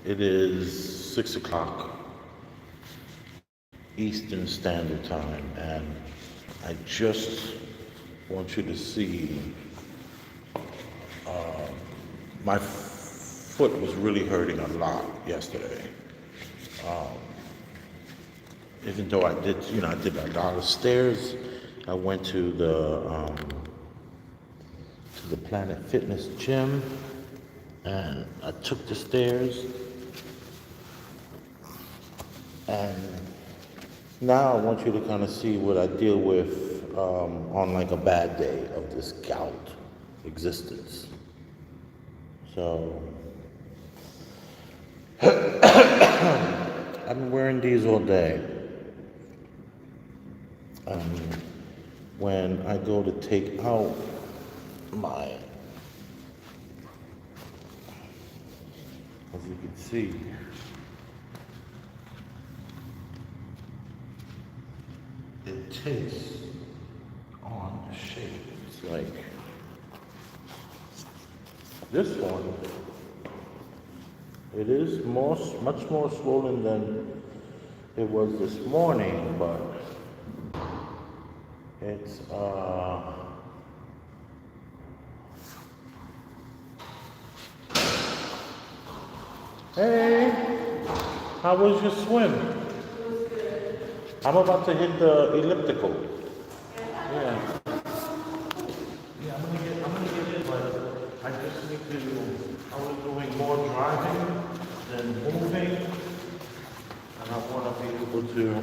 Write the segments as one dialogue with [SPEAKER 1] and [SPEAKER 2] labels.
[SPEAKER 1] It is 6 o'clock Eastern Standard Time, and I just want you to see my foot was really hurting a lot yesterday. Even though I did a lot of stairs. I went to the Planet Fitness gym, and I took the stairs, and now I want you to kind of see what I deal with on like a bad day of this gout existence. So I've been wearing these all day. When I go to take out my, as you can see, it takes on a shape. It's like this one. It is much more swollen than it was this morning, but it's hey, how was your swim? I'm about to hit the elliptical. Yeah. Yeah, I'm gonna get it, but I just need to, I was doing more driving than moving, and I want to be able to,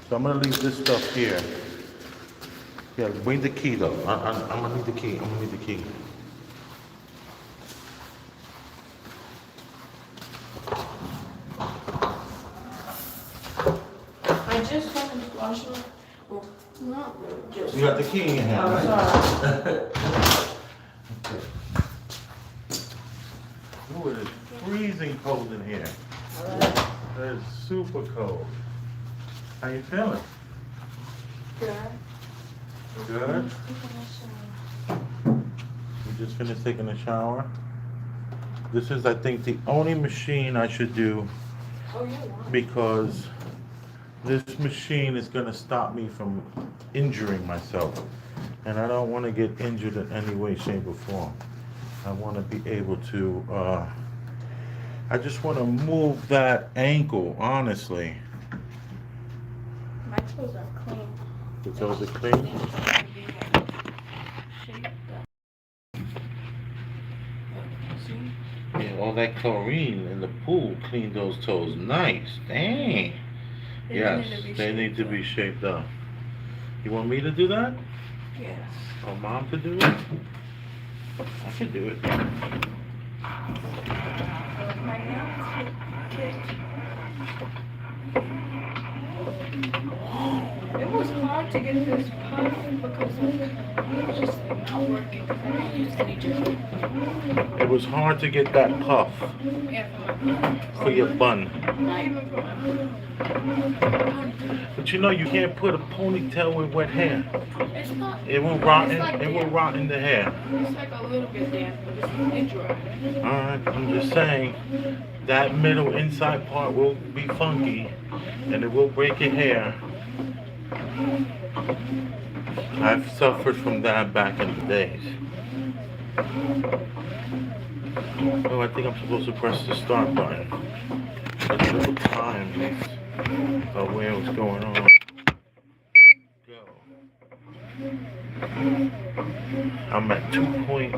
[SPEAKER 1] so I'm gonna leave this stuff here. Yeah, bring the key though. I'm gonna need the key. I'm gonna need the key.
[SPEAKER 2] I just went to wash my. Well, not just.
[SPEAKER 1] You got the key in your hand, right?
[SPEAKER 2] Sorry.
[SPEAKER 1] Ooh, it is freezing cold in here. It is super cold. How you feeling?
[SPEAKER 2] Good.
[SPEAKER 1] Good? You just finished taking a shower? This is, I think, the only machine I should do
[SPEAKER 2] Oh, yeah.
[SPEAKER 1] because this machine is going to stop me from injuring myself. And I don't want to get injured in any way, shape, or form. I want to be able to, I just want to move that ankle, honestly.
[SPEAKER 2] My toes are clean.
[SPEAKER 1] The toes are clean? Yeah, all that chlorine in the pool cleaned those toes nice. Dang. Yes, they need to be shaped up. You want me to do that?
[SPEAKER 2] Yes.
[SPEAKER 1] Or mom to do it? I can do it.
[SPEAKER 2] My nails kicked. It was hard to get this puff because it was just not working. I didn't use any gel.
[SPEAKER 1] It was hard to get that puff
[SPEAKER 2] Yeah, for my bun.
[SPEAKER 1] for your bun.
[SPEAKER 2] Not even for my bun.
[SPEAKER 1] But you know you can't put a ponytail with wet hair.
[SPEAKER 2] It's not.
[SPEAKER 1] It will rot
[SPEAKER 2] It's
[SPEAKER 1] in,
[SPEAKER 2] like
[SPEAKER 1] it will
[SPEAKER 2] damp.
[SPEAKER 1] rot in the hair.
[SPEAKER 2] It's like a little bit damp, but it's dry.
[SPEAKER 1] Alright, I'm just saying that middle inside part will be funky and it will break your hair. I've suffered from that back in the days. Oh, I think I'm supposed to press the start button. Get a little time of where what's going on. Go. I'm at 2.8.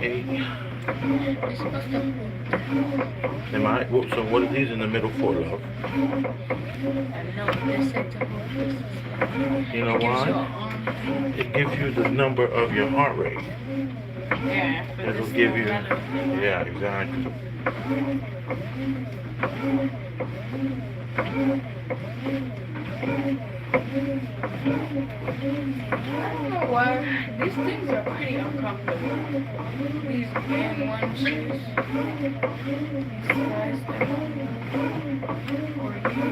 [SPEAKER 2] It's supposed to.
[SPEAKER 1] Am I? Whoop, so what are these in the middle for, love?
[SPEAKER 2] I know they said to hold this.
[SPEAKER 1] You know
[SPEAKER 2] It gives you
[SPEAKER 1] why?
[SPEAKER 2] an arm.
[SPEAKER 1] It gives you the number of your heart rate.
[SPEAKER 2] Yeah, but
[SPEAKER 1] It'll
[SPEAKER 2] this
[SPEAKER 1] give you,
[SPEAKER 2] matter.
[SPEAKER 1] yeah, exactly.
[SPEAKER 2] I don't know why these things are pretty uncomfortable. These band one shoes. These guys that or you.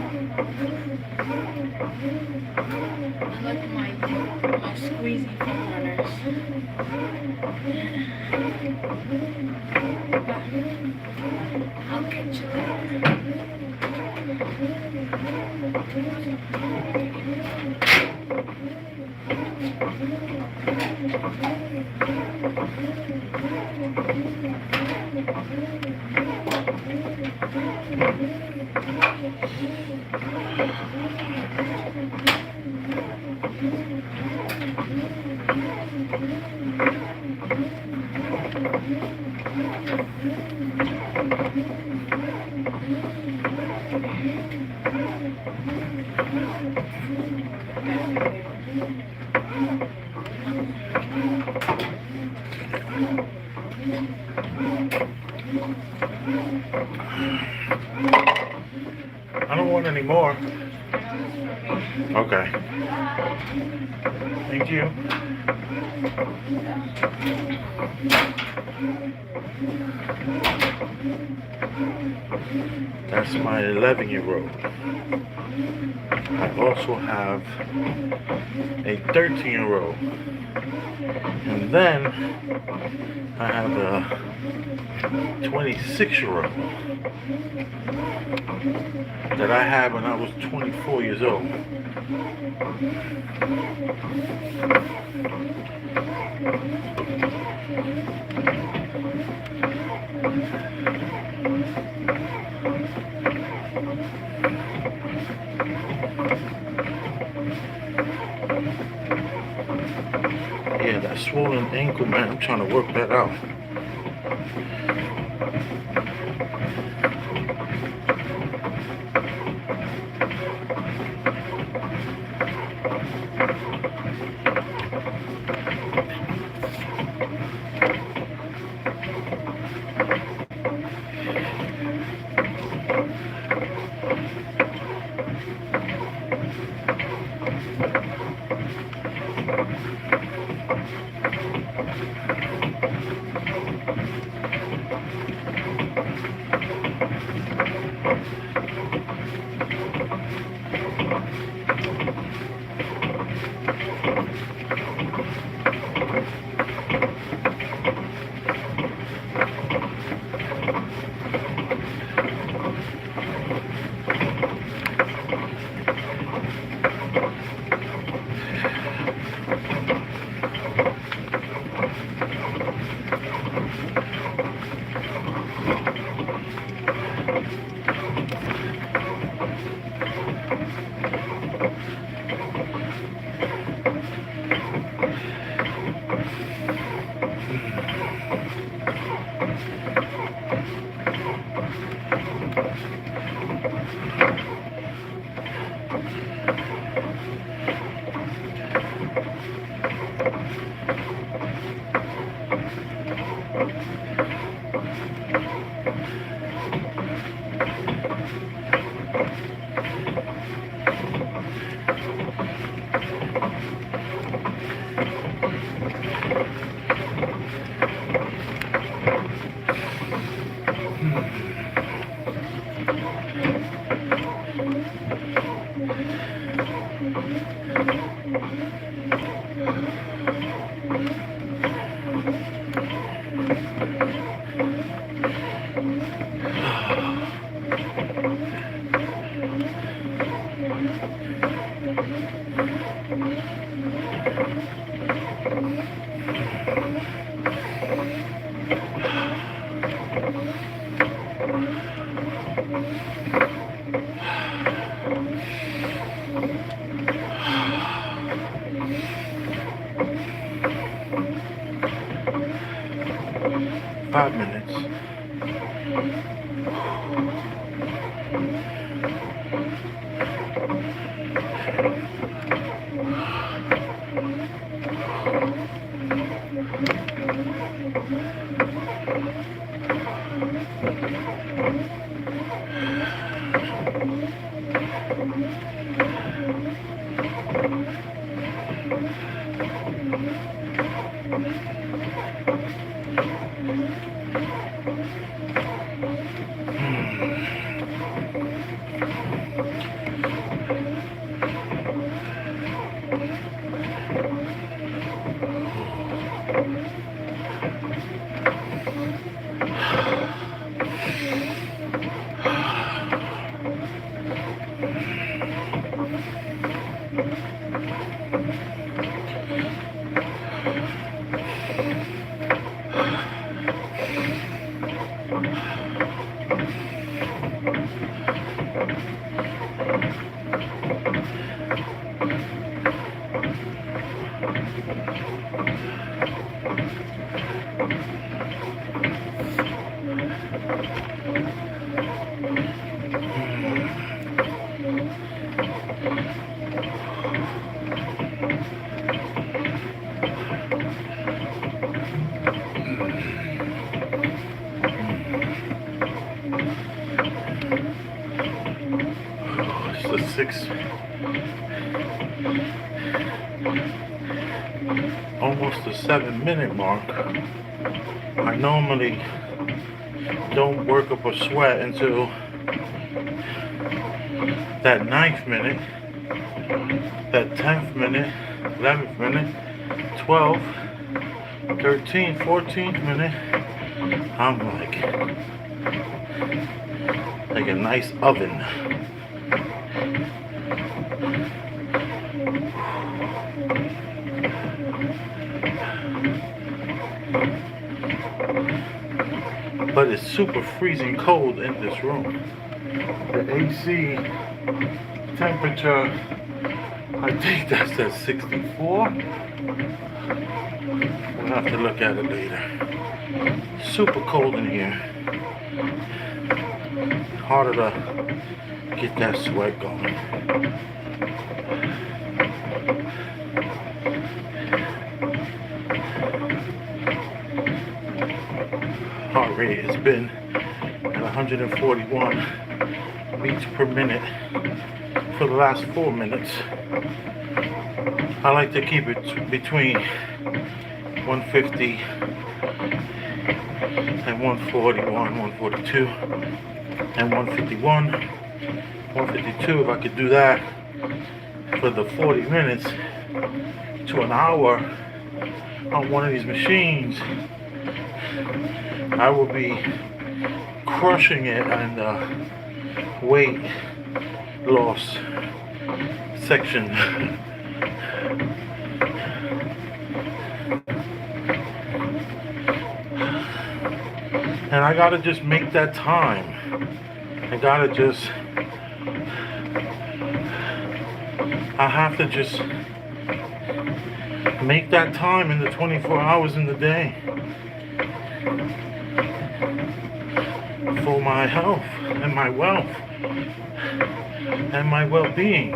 [SPEAKER 2] I like my squeezy foot runners. I'll get eventually.
[SPEAKER 1] I don't want any more. Okay. Thank you. That's my 11-year-old. I also have a 13-year-old. And then I have a 26-year-old that I had when I was 24 years old. Yeah, that swollen ankle, man, I'm trying to work that out. Five minutes. It's the 6, almost the 7-minute mark. I normally don't work up a sweat until that 9th minute, that 10th minute, 11th minute, 12th, 13th, 14th minute. I'm like a nice oven. But it's super freezing cold in this room. The AC temperature, I think that's at 64. We'll have to look at it later. Super cold in here. Harder to get that sweat going. Heart rate has been at 141 beats per minute for the last 4 minutes. I like to keep it between 150 and 141, 142 and 151, 152. If I could do that for the 40 minutes to an hour on one of these machines, I will be crushing it in the weight loss section. And I gotta just make that time. I have to just make that time in the 24 hours in the day for my health and my wealth and my well-being.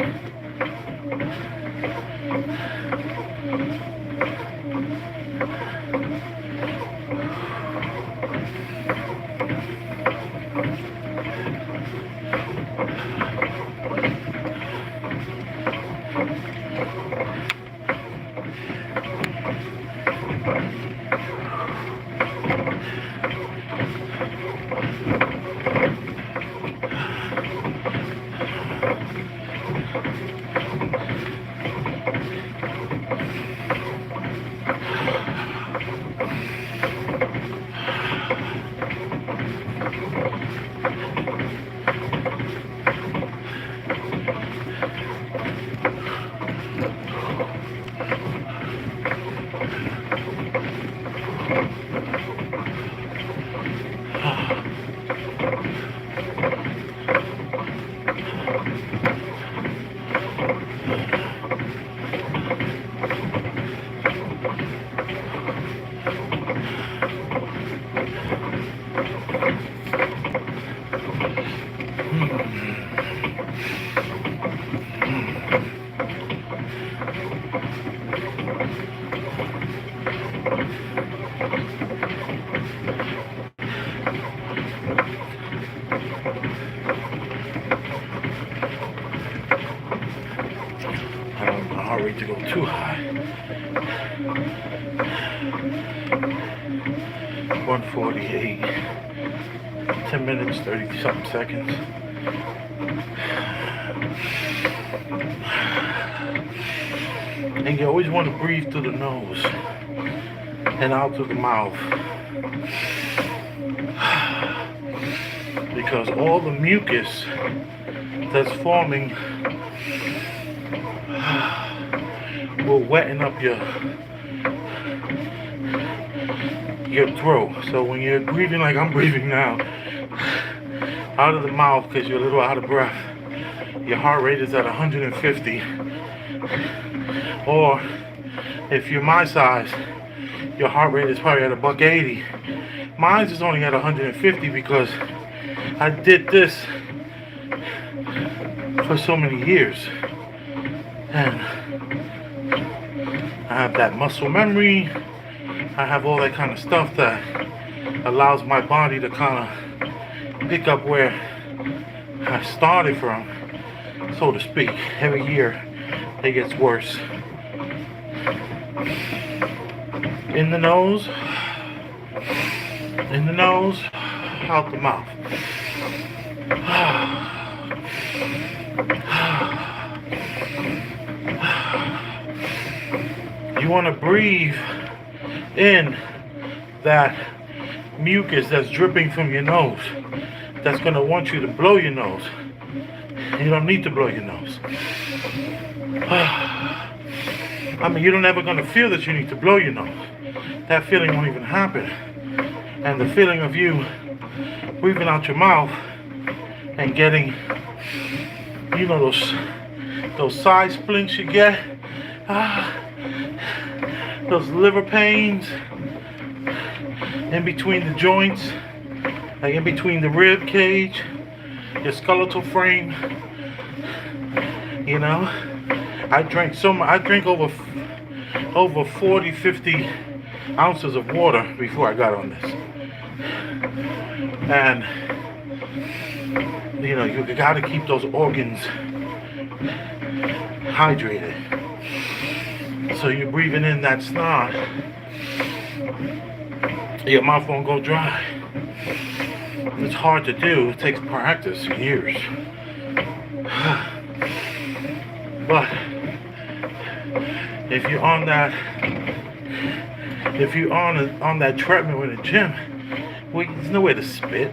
[SPEAKER 1] To go too high. 148, 10 minutes, 30 something seconds. And you always want to breathe through the nose and out through the mouth, because all the mucus that's forming will wetten up your throat. So when you're breathing like I'm breathing now, out of the mouth because you're a little out of breath, your heart rate is at 150. Or if you're my size, your heart rate is probably at 180. Mine is only at 150 because I did this for so many years. And I have that muscle memory. I have all that kind of stuff that allows my body to kind of pick up where I started from, so to speak. Every year it gets worse. In the nose, out the mouth. You want to breathe in that mucus that's dripping from your nose. That's going to want you to blow your nose. You don't need to blow your nose. I mean, you're never going to feel that you need to blow your nose. That feeling won't even happen. And the feeling of you breathing out your mouth and getting, you know, those side splints you get, those liver pains in between the joints, like in between the rib cage, your skeletal frame. You know, I drank over 40, 50 ounces of water before I got on this. And you know, you gotta keep those organs hydrated. So you're breathing in that snot, your mouth won't go dry. It's hard to do. It takes practice, years. But if you're on that treadmill in the gym, well, there's no way to spit.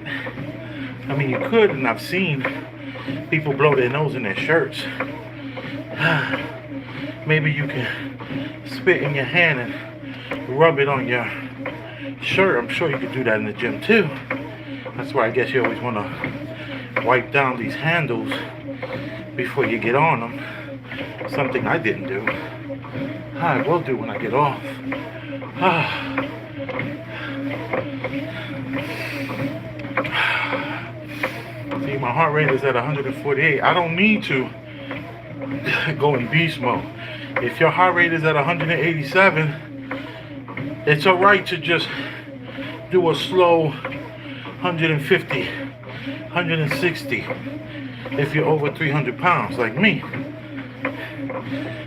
[SPEAKER 1] I mean, you could, and I've seen people blow their nose in their shirts. Maybe you can spit in your hand and rub it on your shirt. I'm sure you could do that in the gym too. That's why I guess you always want to wipe down these handles before you get on them. Something I didn't do. I will do when I get off. See, my heart rate is at 148. I don't need to go in beast mode. If your heart rate is at 187, it's alright to just do a slow 150, 160 if you're over 300 pounds like me.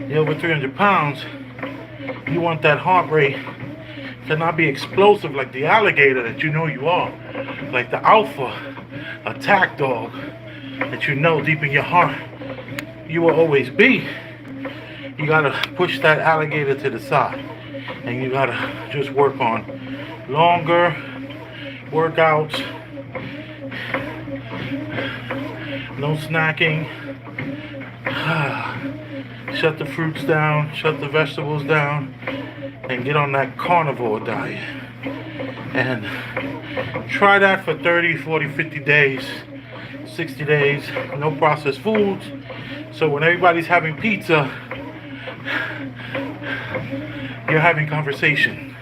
[SPEAKER 1] You're over 300 pounds, you want that heart rate to not be explosive like the alligator that you know you are, like the alpha attack dog that you know deep in your heart you will always be. You gotta push that alligator to the side, and you gotta just work on longer workouts, no snacking. Shut the fruits down, shut the vegetables down, and get on that carnivore diet. And try that for 30, 40, 50 days, 60 days, no processed foods. So when everybody's having pizza, you're having conversation.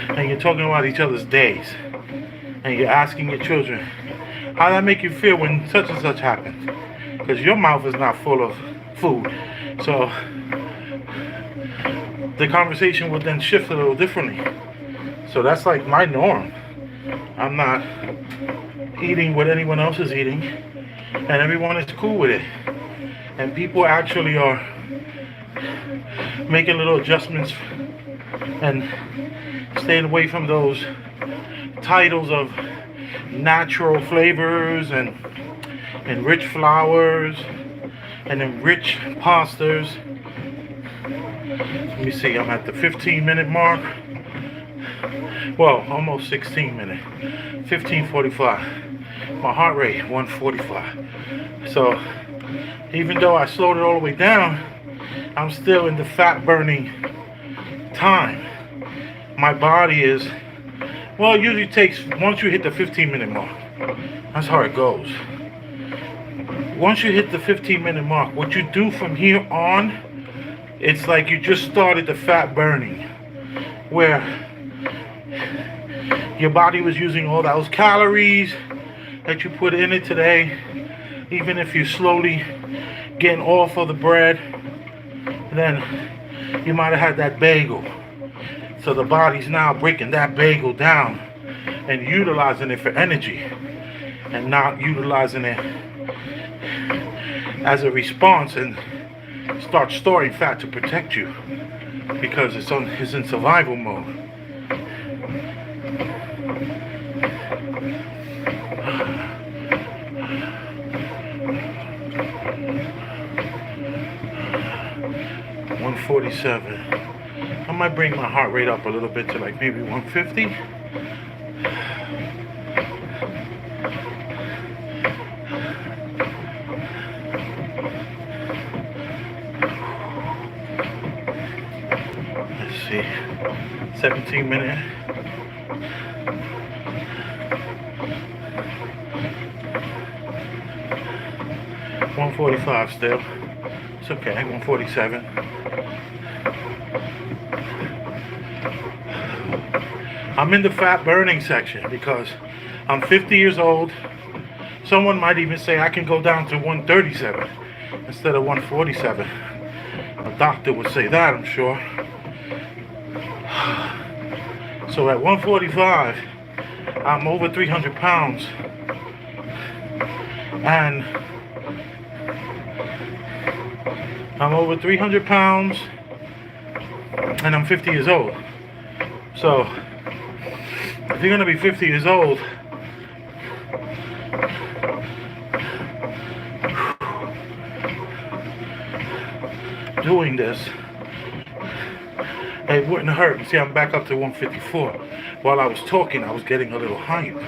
[SPEAKER 1] And you're talking about each other's days. And you're asking your children, how did that make you feel when such and such happened? Because your mouth is not full of food. So the conversation would then shift a little differently. So that's like my norm. I'm not eating what anyone else is eating, and everyone is cool with it. And people actually are making little adjustments and staying away from those titles of natural flavors and rich flours and then rich pastas. Let me see, I'm at the 15-minute mark. Well, almost 16 minutes. 15:45. My heart rate 145. So even though I slowed it all the way down, I'm still in the fat burning time. My body is, well, it usually takes, once you hit the 15-minute mark, that's how it goes. Once you hit the 15-minute mark, what you do from here on, it's like you just started the fat burning, where your body was using all those calories that you put in it today. Even if you're slowly getting off of the bread, then you might have had that bagel. So the body's now breaking that bagel down and utilizing it for energy. and not utilizing it as a response and start storing fat to protect you because it's in survival mode. $147. I might bring my heart rate up a little bit to like maybe 150. Let's see, 17 minutes. $145 still. It's okay, $147. I'm in the fat burning section because I'm 50 years old. Someone might even say I can go down to 137 instead of 147. A doctor would say that, I'm sure. So at 145, I'm over 300 pounds. And I'm over 300 pounds and I'm 50 years old. So if you're gonna be 50 years old, doing this, it wouldn't hurt. See, I'm back up to 154. While I was talking, I was getting a little hype.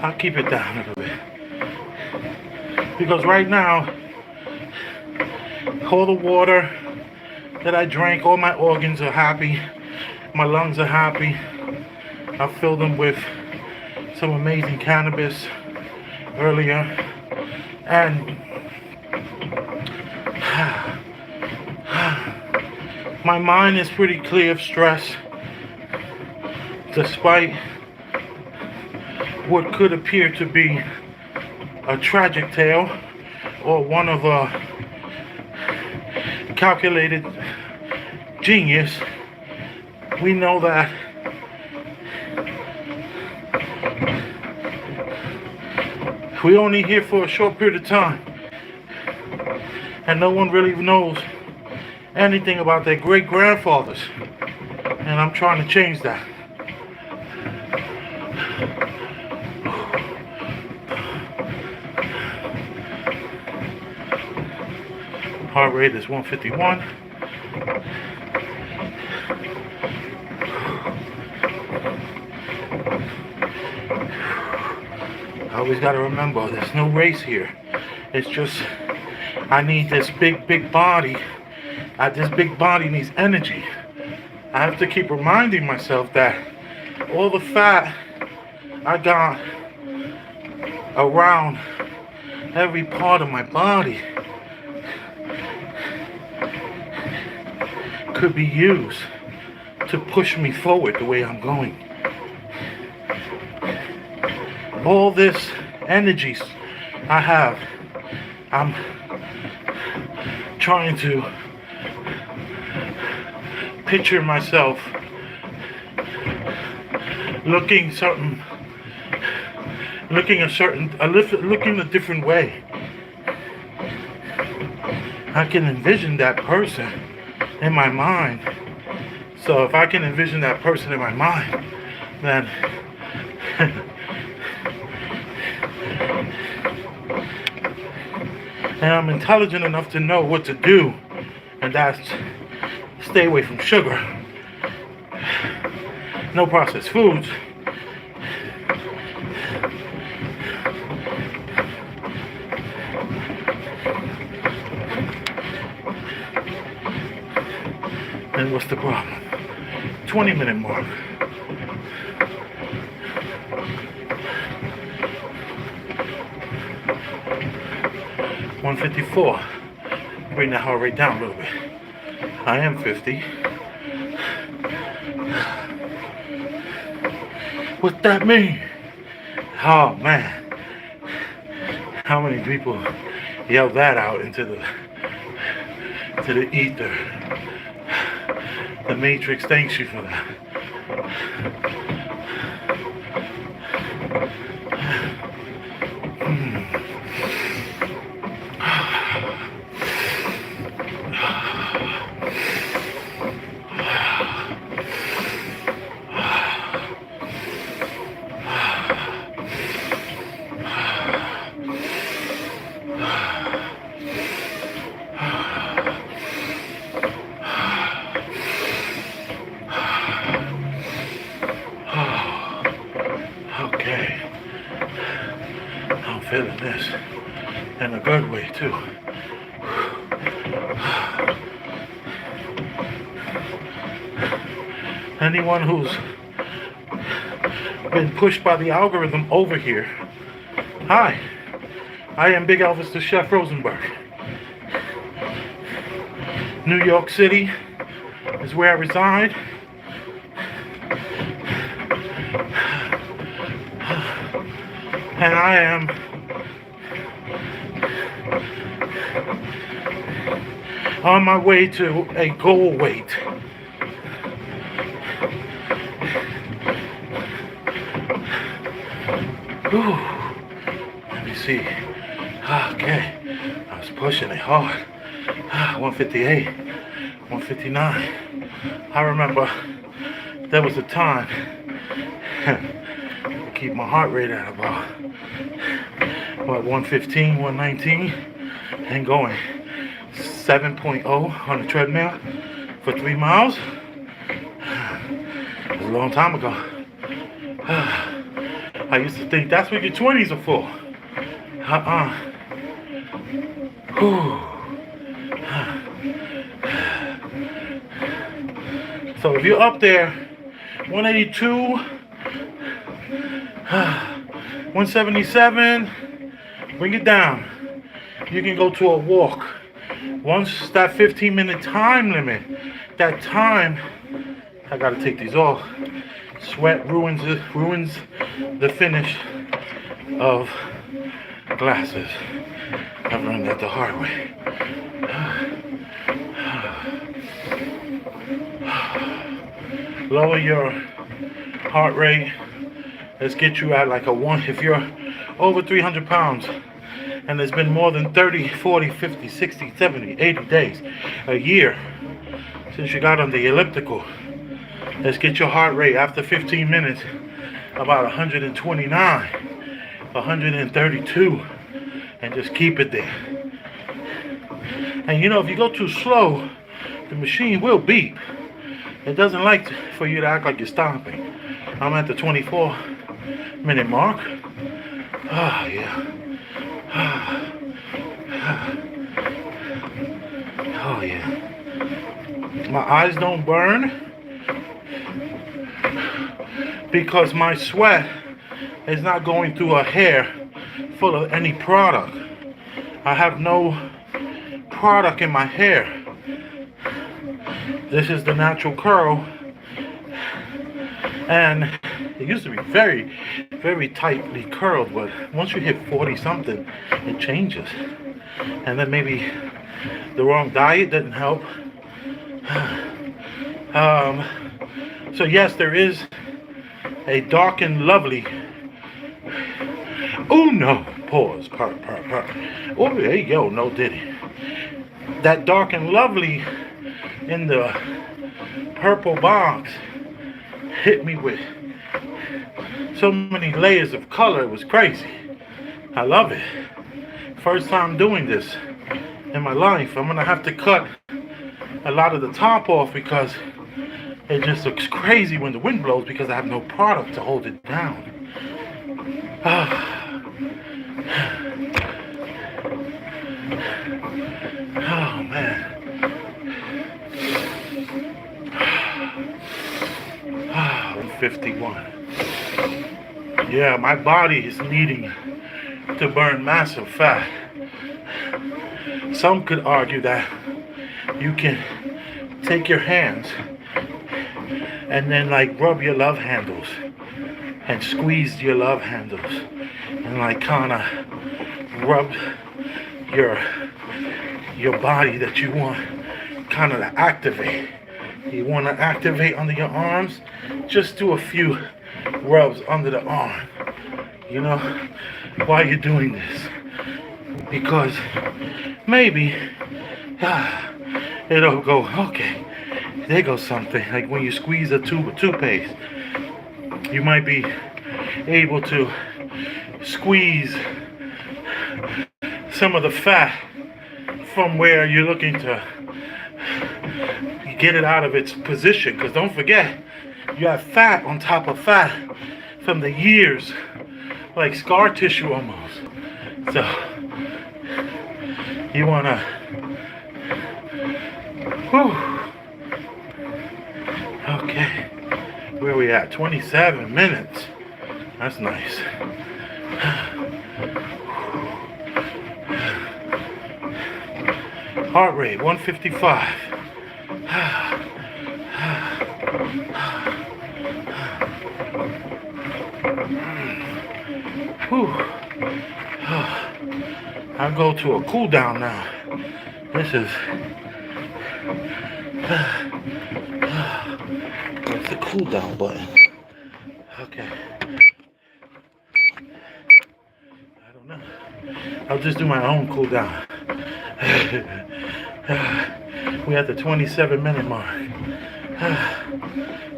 [SPEAKER 1] I'll keep it down a little bit. Because right now, all the water that I drank, all my organs are happy. My lungs are happy. I filled them with some amazing cannabis earlier. And my mind is pretty clear of stress, despite what could appear to be a tragic tale or one of a calculated genius. We know that we're only here for a short period of time, and no one really knows anything about their great-grandfathers, and I'm trying to change that. Heart rate is 151. I always got to remember, there's no race here. It's just, I need this big body. This big body needs energy. I have to keep reminding myself that all the fat I got around every part of my body could be used to push me forward the way I'm going. All this energy I have, I'm trying to picture myself looking a different way. I can envision that person in my mind. So if I can envision that person in my mind, then and I'm intelligent enough to know what to do, and that's stay away from sugar, no processed foods, and what's the problem? 20-minute mark. $154. Bring that heart rate down a little bit. I am 50. What's that mean? Oh man. How many people yell that out into the ether? The Matrix thanks you for that. I'm feeling this in a good way too. Anyone who's been pushed by the algorithm over here, hi, I am Big Elvis the Chef Rosenberg. New York City is where I reside. And I am on my way to a goal weight. Ooh. Let me see. Okay. I was pushing it hard. 158, 159. I remember there was a time to keep my heart rate at about 115, 119 and going 7.0 on the treadmill for 3 miles. It was a long time ago. I used to think that's what your 20s are for. So if you're up there, 182, 177, bring it down. You can go to a walk. Once that 15-minute time limit, that time, I gotta take these off. Sweat ruins the finish of glasses. I've learned that the hard way. Lower your heart rate. Let's get you at like a 1. If you're over 300 pounds and it's been more than 30, 40, 50, 60, 70, 80 days, a year since you got on the elliptical, let's get your heart rate after 15 minutes about 129, 132, and just keep it there. And you know, if you go too slow, the machine will beep. It doesn't like for you to act like you're stopping. I'm at the 24-minute mark. Oh, yeah. Oh, yeah. My eyes don't burn because my sweat is not going through a hair full of any product. I have no product in my hair. This is the natural curl, and it used to be very, very tightly curled, but once you hit 40 something, it changes. And then maybe the wrong diet didn't help. So yes, there is a dark and lovely. Oh no, pause, Oh, hey, yo, no diddy. That dark and lovely in the purple box hit me with so many layers of color. It was crazy. I love it. First time doing this in my life. I'm gonna have to cut a lot of the top off because it just looks crazy when the wind blows because I have no product to hold it down. Oh man. 51. Yeah, my body is needing to burn massive fat. Some could argue that you can take your hands and then like rub your love handles and squeeze your love handles and like kind of rub your body that you want kind of to activate. You want to activate under your arms, just do a few rubs under the arm, you know, while you're doing this, because maybe it'll go, okay, there goes something. Like when you squeeze a tube of toothpaste, you might be able to squeeze some of the fat from where you're looking to get it out of its position. Because don't forget, you have fat on top of fat from the years like scar tissue almost. So you wanna, whew. Okay, where we at? 27 minutes. That's nice. Heart rate 155. Whew. I'll go to a cool down now. This is where's the cool down button? Okay. I don't know. I'll just do my own cool down. We at the 27-minute mark.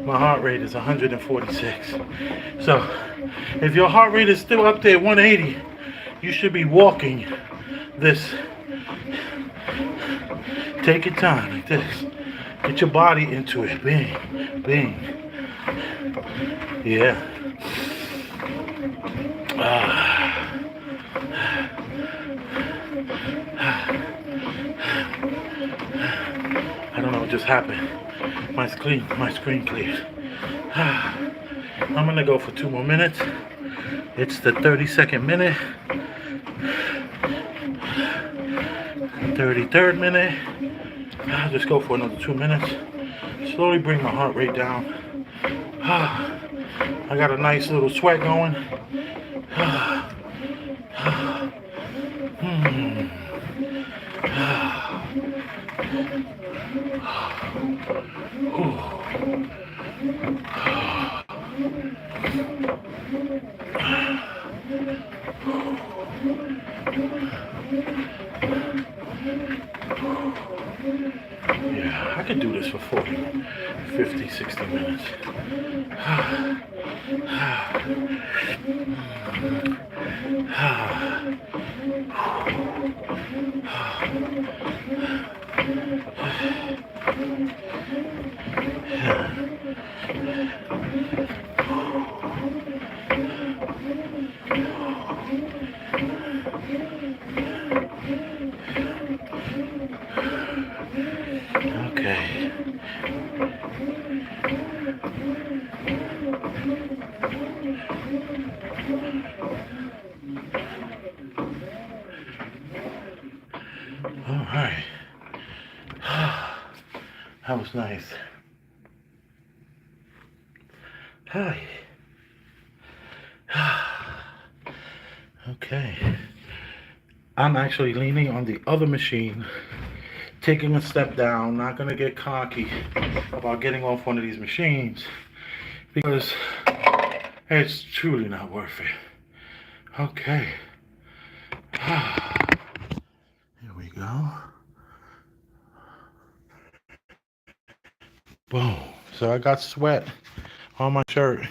[SPEAKER 1] My heart rate is 146. So, if your heart rate is still up there at 180, you should be walking this. Take your time like this. Get your body into it. Bing, bing. Yeah. I don't know what just happened. My screen cleared. I'm gonna go for 2 more minutes. It's the 32nd minute. 33rd minute. I'll just go for another 2 minutes. Slowly bring my heart rate down. I got a nice little sweat going. Yeah, I could do this for 40, 50, 60 minutes. Okay. All right. That was nice. Hi. Okay. I'm actually leaning on the other machine, taking a step down, not gonna get cocky about getting off one of these machines because it's truly not worth it. Okay. Here we go. Boom. So I got sweat on my shirt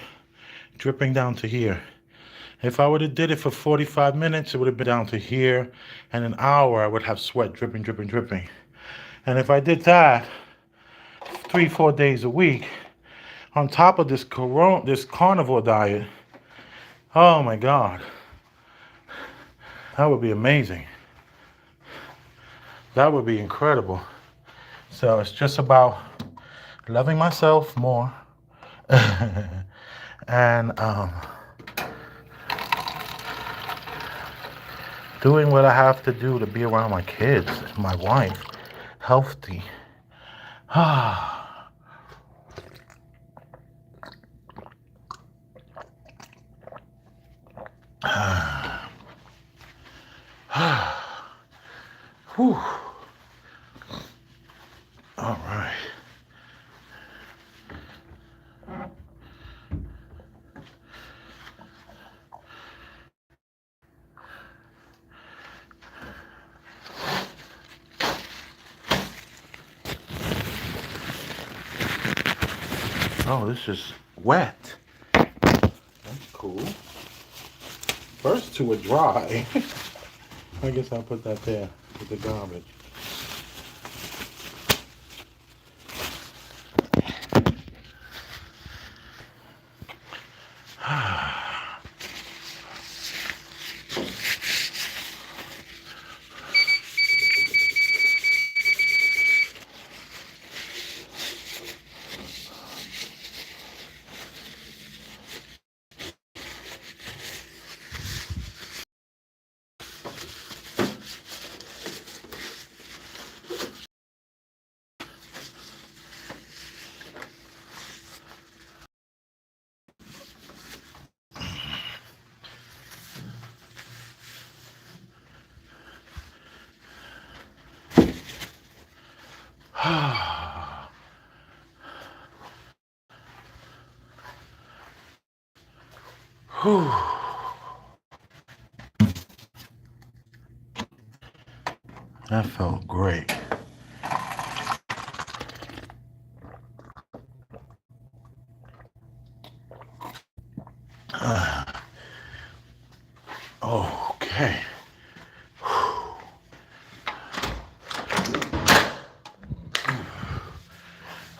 [SPEAKER 1] dripping down to here. If I would have did it for 45 minutes, it would have been down to here. And an hour, I would have sweat dripping, dripping, dripping. And if I did that 3-4 days a week, on top of this carnivore diet, oh my God, that would be amazing. That would be incredible. So it's just about loving myself more and doing what I have to do to be around my kids, my wife, healthy. Whew. All right. Oh, this is wet. That's cool. First two are dry. I guess I'll put that there with the garbage. Whew. That felt great. Okay.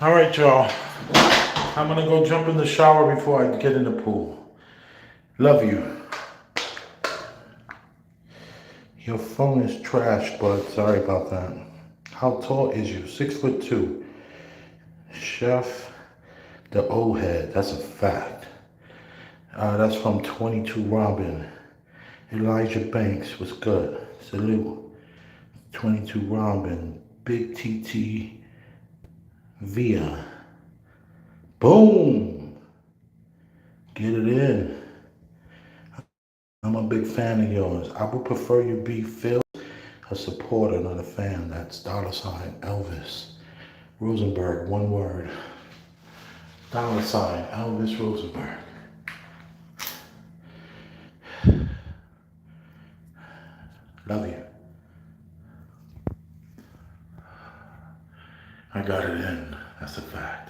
[SPEAKER 1] All right, y'all. I'm gonna go jump in the shower before I get in the pool. Love you. Your phone is trash, bud. Sorry about that. How tall is you? 6'2". Chef, the old head. That's a fact. That's from 22 Robin. Elijah Banks was good. Salute. 22 Robin. Big TT Via. Boom. Get it in. I'm a big fan of yours. I would prefer you be Phil, a supporter, not a fan. That's $ Elvis Rosenberg, one word. $ Elvis Rosenberg. Love you. I got it in. That's a fact.